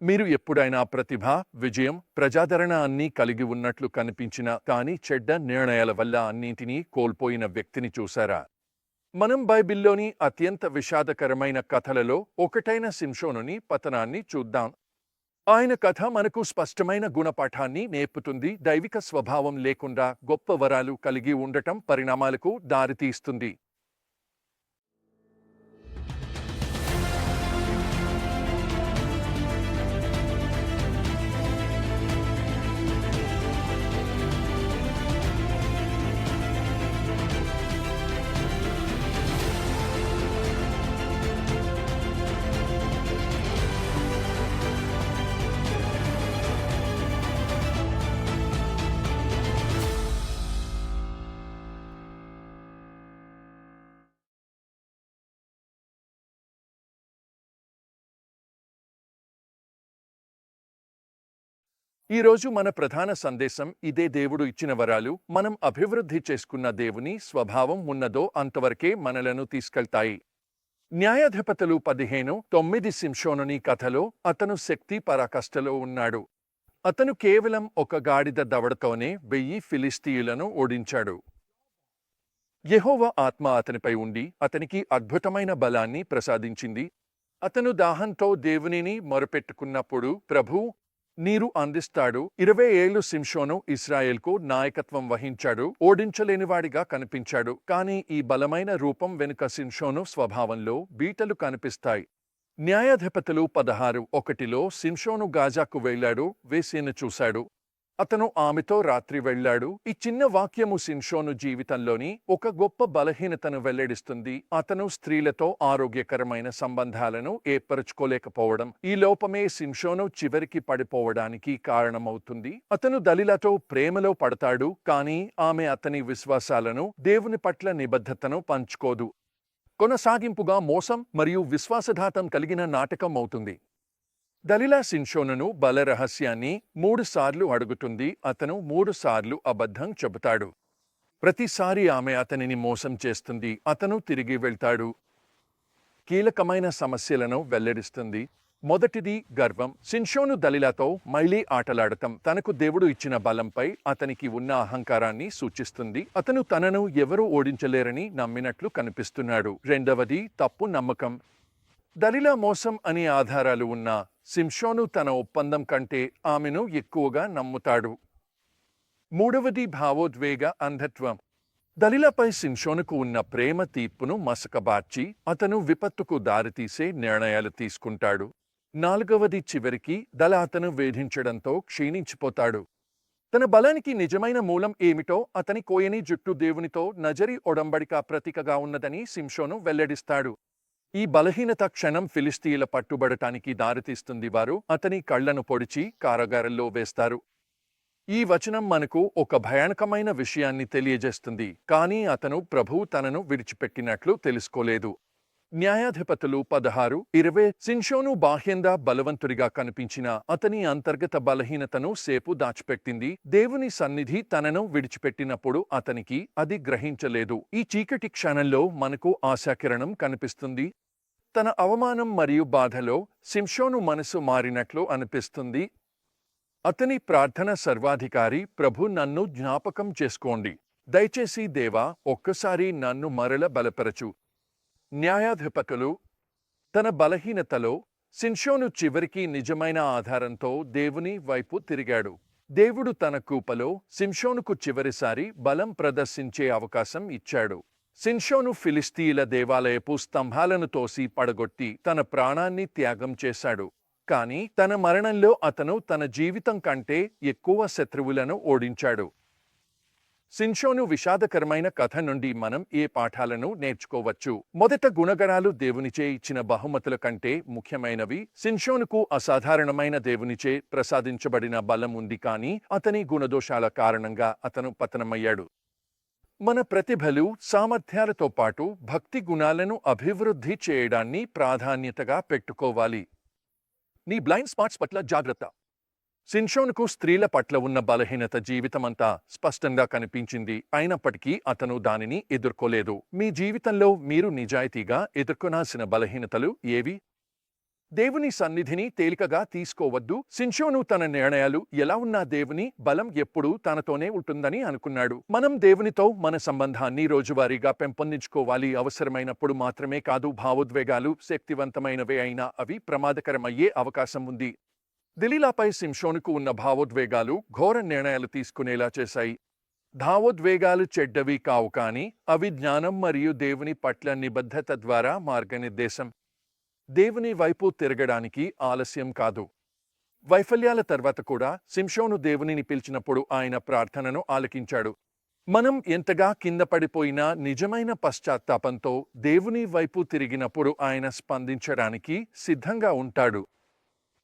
మీరు ఎప్పుడైనా ప్రతిభ, విజయం, ప్రజాదరణ అన్నీ కలిగి ఉన్నట్లు కనిపించినా కానీ చెడ్డ నిర్ణయాల వల్ల అన్నింటినీ కోల్పోయిన వ్యక్తిని చూశారా? మనం బైబిల్లోని అత్యంత విషాదకరమైన కథలలో ఒకటైన శింషోనుని పతనాన్ని చూద్దాం. ఆయన కథ మనకు స్పష్టమైన గుణపాఠాన్ని నేర్పుతుంది. దైవిక స్వభావం లేకుండా గొప్ప వరాలు కలిగి ఉండటం పరిణామాలకు దారితీస్తుంది. ఈరోజు మన ప్రధాన సందేశం ఇదే. దేవుడు ఇచ్చిన వరాలు మనం అభివృద్ధి చేసుకున్న దేవుని స్వభావం ఉన్నదో అంతవరకే మనలను తీసుకెళ్తాయి. న్యాయాధిపతులు 15:9 శింషోనుని కథలో అతను శక్తి పరాకాష్ఠలో ఉన్నాడు. అతను కేవలం ఒక గాడిద దవడతోనే 1000 ఫిలిస్తీయులను ఓడించాడు. యెహోవా ఆత్మ అతనిపై ఉండి అతనికి అద్భుతమైన బలాన్ని ప్రసాదించింది. అతను దాహంతో దేవునిని మొరపెట్టుకున్నప్పుడు ప్రభూ నీరు అందిస్తాడు. 20 ఏళ్లు శింషోను ఇశ్రాయేల్కు నాయకత్వం వహించాడు. ఓడించలేనివాడిగా కనిపించాడు. కానీ ఈ బలమైన రూపం వెనుక శింషోను స్వభావంలో బీటలు కనిపిస్తాయి. న్యాయాధిపతులు 16:1లో శింషోను గాజాకు వెళ్లాడు, వేశ్యను చూశాడు. అతను ఆమెతో రాత్రి వెళ్లాడు. ఈ చిన్న వాక్యము శింషోను జీవితంలోని ఒక గొప్ప బలహీనతను వెల్లడిస్తుంది. అతను స్త్రీలతో ఆరోగ్యకరమైన సంబంధాలను ఏర్పరచుకోలేకపోవడం. ఈ లోపమే శింషోను చివరికి పడిపోవడానికి కారణమవుతుంది. అతను దలీలాతో ప్రేమలో పడతాడు, కానీ ఆమె అతని విశ్వాసాలను, దేవుని పట్ల నిబద్ధతను పంచుకోదు. కొనసాగింపుగా మోసం మరియు విశ్వాసఘాతం కలిగిన నాటకం అవుతుంది. దలీలా శింషోనును బల రహస్యాన్ని 3 సార్లు అడుగుతుంది. అతను 3 సార్లు అబద్ధం చెబుతాడు. ప్రతిసారి ఆమె అతనిని మోసం చేస్తుంది. అతను తిరిగి వెళ్తాడు. కీలకమైన సమస్యలను వెల్లడిస్తుంది. మొదటిది గర్వం. శింషోను దలీలాతో మళ్ళీ ఆటలాడటం తనకు దేవుడు ఇచ్చిన బలంపై అతనికి ఉన్న అహంకారాన్ని సూచిస్తుంది. అతను తనను ఎవరూ ఓడించలేరని నమ్మినట్లు కనిపిస్తున్నాడు. రెండవది తప్పు నమ్మకం. దలీలా మోసం అనే ఆధారాలు ఉన్నా శింషోను తన ఒప్పందం కంటే ఆమెను ఎక్కువగా నమ్ముతాడు. మూడవది భావోద్వేగ అంధత్వం. దలీలాపై శింషోనుకు ఉన్న ప్రేమ తీర్పును మసకబార్చి అతను విపత్తుకు దారితీసే నిర్ణయాలు తీసుకుంటాడు. నాలుగవది చివరికి అతను వేధించడంతో క్షీణించిపోతాడు. తన బలానికి నిజమైన మూలం ఏమిటో అతని కోయని జుట్టు దేవునితో నజరి ఒడంబడిక ప్రతీకగా ఉన్నదని శింషోను వెల్లడిస్తాడు. ఈ బలహీనత క్షణం ఫిలిస్తీయుల పట్టుబడటానికి దారితీస్తుంది. వారు అతని కళ్లను పొడిచి కారాగారంలో వేస్తారు. ఈ వచనం మనకు ఒక భయానకమైన విషయాన్ని తెలియజేస్తుంది. కానీ అతను ప్రభువు తనను విడిచిపెట్టినట్లు తెలుసుకోలేదు. న్యాయాధిపతులు 16:20 శింషోను బాహ్యంగా బలవంతుడిగా కనిపించిన అతని అంతర్గత బలహీనతను సేపు దాచిపెట్టింది. దేవుని సన్నిధి తనను విడిచిపెట్టినప్పుడు అతనికి అది గ్రహించలేదు. ఈ చీకటి క్షణంలో మనకు ఆశాకిరణం కనిపిస్తుంది. తన అవమానం మరియు బాధలో శింషోను మనసు మారినట్లు అనిపిస్తుంది. అతని ప్రార్థన సర్వాధికారి ప్రభు నన్ను జ్ఞాపకం చేసుకోండి. దయచేసి దేవా ఒక్కసారి నన్ను మరల బలపరచు. న్యాయాధిపతులు తన బలహీనతలో శింషోను చివరికి నిజమైన ఆధారంతో దేవుని వైపు తిరిగాడు. దేవుడు తన కృపలో శింషోనుకు చివరిసారి బలం ప్రదర్శించే అవకాశం ఇచ్చాడు. శింషోను ఫిలిస్తీయుల దేవాలయపు స్తంభాలను తోసి పడగొట్టి తన ప్రాణాన్ని త్యాగం చేశాడు. కానీ తన మరణంలో అతను తన జీవితం కంటే ఎక్కువ శత్రువులను ఓడించాడు. శింషోను విషాదకరమైన కథ నుండి మనం ఏ పాఠాలను నేర్చుకోవచ్చు? మొదట, గుణగణాలు దేవునిచే ఇచ్చిన బహుమతుల కంటే ముఖ్యమైనవి. శింషోనుకు అసాధారణమైన దేవునిచే ప్రసాదించబడిన బలం ఉంది, కానీ అతని గుణదోషాల కారణంగా అతను పతనమయ్యాడు. మన ప్రతిభలు, సామర్థ్యాలతో పాటు భక్తి గుణాలను అభివృద్ధి చేయడాన్ని ప్రాధాన్యతగా పెట్టుకోవాలి. నీ బ్లైండ్ స్పాట్స్ పట్ల జాగ్రత్త. శింషోనుకు స్త్రీల పట్ల ఉన్న బలహీనత జీవితమంతా స్పష్టంగా కనిపించింది. అయినప్పటికీ అతను దానిని ఎదుర్కోలేదు. మీ జీవితంలో మీరు నిజాయితీగా ఎదుర్కొనాల్సిన బలహీనతలు ఏవి? దేవుని సన్నిధిని తేలికగా తీసుకోవద్దు. శింషోను తన నిర్ణయాలు ఎలా ఉన్నా దేవుని బలం ఎప్పుడూ తనతోనే ఉంటుందని అనుకున్నాడు. మనం దేవునితో మన సంబంధాన్ని రోజువారీగా పెంపొందించుకోవాలి. అవసరమైనప్పుడు మాత్రమే కాదు. భావోద్వేగాలు శక్తివంతమైనవే అయినా అవి ప్రమాదకరమయ్యే అవకాశం ఉంది. దెలీలాపై శింషోనుకు ఉన్న భావోద్వేగాలు ఘోర నిర్ణయాలు తీసుకునేలా చేశాయి. భావోద్వేగాలు చెడ్డవి కావు, కానీ అవి జ్ఞానం మరియు దేవుని పట్ల నిబద్ధత ద్వారా మార్గనిర్దేశం. దేవుని వైపు తిరగడానికి ఆలస్యం కాదు. వైఫల్యాల తర్వాత కూడా శింషోను దేవునిని పిలిచినప్పుడు ఆయన ప్రార్థనను ఆలకించాడు. మనం ఎంతగా కింద పడిపోయినా నిజమైన పశ్చాత్తాపంతో దేవుని వైపు తిరిగినప్పుడు ఆయన స్పందించడానికి సిద్ధంగా ఉంటాడు.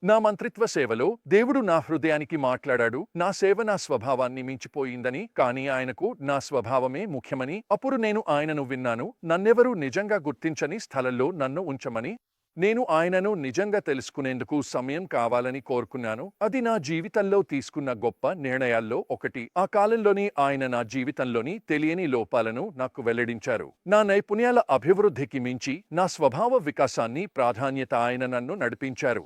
నా మంత్రిత్వ సేవలో దేవుడు నా హృదయానికి మాట్లాడాడు. నా సేవ నా స్వభావాన్ని మించిపోయిందని, కానీ ఆయనకు నా స్వభావమే ముఖ్యమని. అప్పుడు నేను ఆయనను విన్నాను. నన్నెవరూ నిజంగా గుర్తించని స్థలంలో నన్ను ఉంచమని. నేను ఆయనను నిజంగా తెలుసుకునేందుకు సమయం కావాలని కోరుకున్నాను. అది నా జీవితంలో తీసుకున్న గొప్ప నిర్ణయాల్లో ఒకటి. ఆ కాలంలోని ఆయన నా జీవితంలోని తెలియని లోపాలను నాకు వెల్లడించారు. నా నైపుణ్యాల అభివృద్ధికి మించి నా స్వభావ వికాసాన్ని ప్రాధాన్యత ఆయన నన్ను నడిపించారు.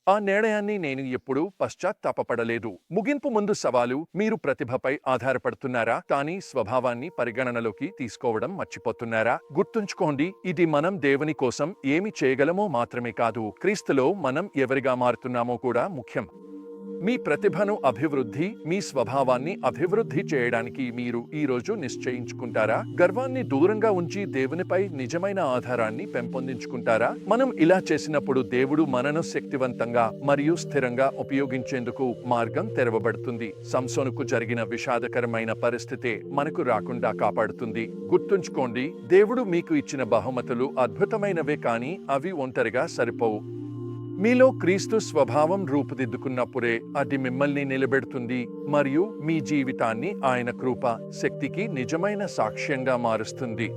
ఆ నిర్ణయాన్ని నేను ఎప్పుడూ పశ్చాత్తాపపడలేదు. ముగింపు ముందు సవాలు: మీరు ప్రతిభపై ఆధారపడుతున్నారా, కానీ స్వభావాన్ని పరిగణనలోకి తీసుకోవడం మర్చిపోతున్నారా? గుర్తుంచుకోండి, ఇది మనం దేవుని కోసం ఏమి చేయగలమో మాత్రమే కాదు, క్రీస్తులో మనం ఎవరిగా మారుతున్నామో కూడా ముఖ్యం. మీ ప్రతిభను అభివృద్ధి, మీ స్వభావాన్ని అభివృద్ధి చేయడానికి మీరు ఈరోజు నిశ్చయించుకుంటారా? గర్వాన్ని దూరంగా ఉంచి దేవునిపై నిజమైన ఆధారాన్ని పెంపొందించుకుంటారా? మనం ఇలా చేసినప్పుడు దేవుడు మనను శక్తివంతంగా మరియు స్థిరంగా ఉపయోగించేందుకు మార్గం తెరవబడుతుంది. సంసోనుకు జరిగిన విషాదకరమైన పరిస్థితే మనకు రాకుండా కాపాడుతుంది. గుర్తుంచుకోండి, దేవుడు మీకు ఇచ్చిన బహుమతులు అద్భుతమైనవే, కానీ అవి ఒంటరిగా సరిపోవు. మీలో క్రీస్తు స్వభావం రూపుదిద్దుకున్నప్పుడే అది మిమ్మల్ని నిలబెడుతుంది మరియు మీ జీవితాన్ని ఆయన కృప, శక్తికి నిజమైన సాక్ష్యంగా మారుస్తుంది.